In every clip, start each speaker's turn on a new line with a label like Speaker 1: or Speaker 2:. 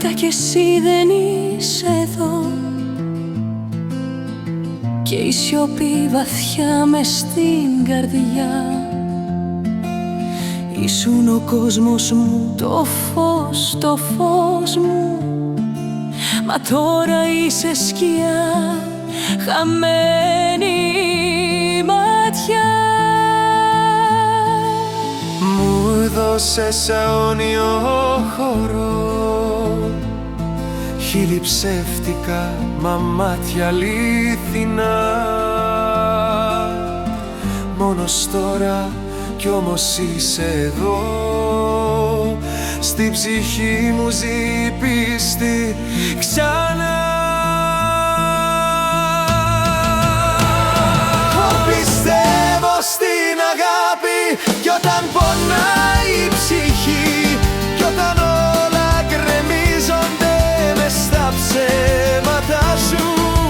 Speaker 1: νύχτα κι εσύ δεν είσαι εδώ και η σιωπή βαθιά μες στην καρδιά. Ήσουν ο κόσμος μου, το φως μου, μα τώρα είσαι σκιά, χαμένη ματιά.
Speaker 2: Μου δώσες αιώνιο χώρο, χείλη ψεύτικα, μα μάτια αλήθινα. Μόνος τώρα κι όμως είσαι εδώ, στη ψυχή μου ζει η πίστη ξανά. Πιστεύω στην αγάπη κι όταν πονάει η ψυχή, κι όταν όλα γκρεμίζονται μες στα ψέματα σου.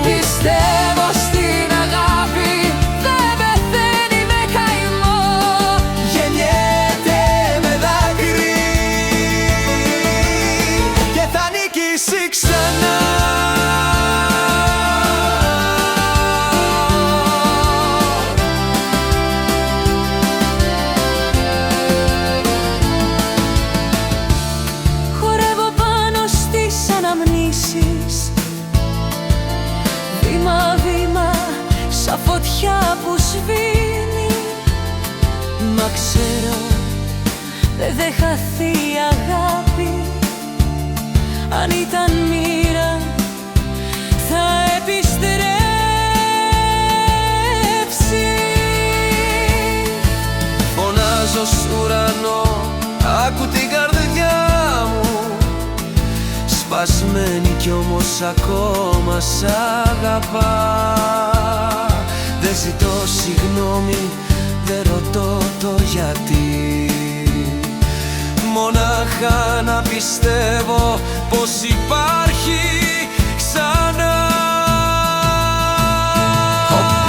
Speaker 1: Πιστεύω στην αγάπη, δεν πεθαίνει με καημό,
Speaker 2: γεννιέται με δάκρυ και θα νικήσει ξανά.
Speaker 1: χορεύω πάνω στις αναμνήσεις, βήμα-βήμα σαν φωτιά που σβήνει. Μα ξέρω δεν θα χαθεί η αγάπη, αν ήταν μοίρα θα επιστρέψει.
Speaker 2: Φωνάζω σ' ουρανό, άκου την καρδιά μου, σπασμένη κι όμως ακόμα σ' αγαπά. Δεν ζητώ συγγνώμη, δεν ρωτώ το γιατί, μονάχα να πιστεύω πως υπάρχει ξανά.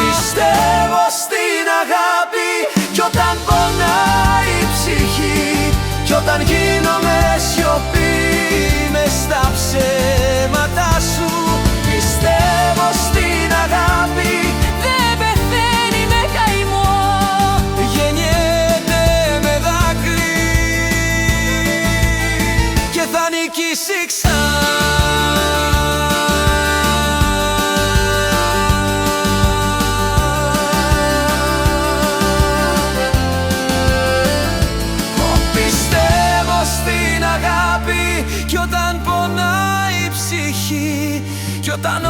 Speaker 2: Πιστεύω στην αγάπη κι όταν πονάει η ψυχή, κι όταν γίνομαι σιωπή μες στα ψέματα σου. Πιστεύω στην αγάπη,
Speaker 1: Δεν πεθαίνει με καημό,
Speaker 2: γεννιέται με δάκρυ και θα νικήσει ξανά. Πιστεύω στην αγάπη κι όταν πονάει η ψυχή, κι όταν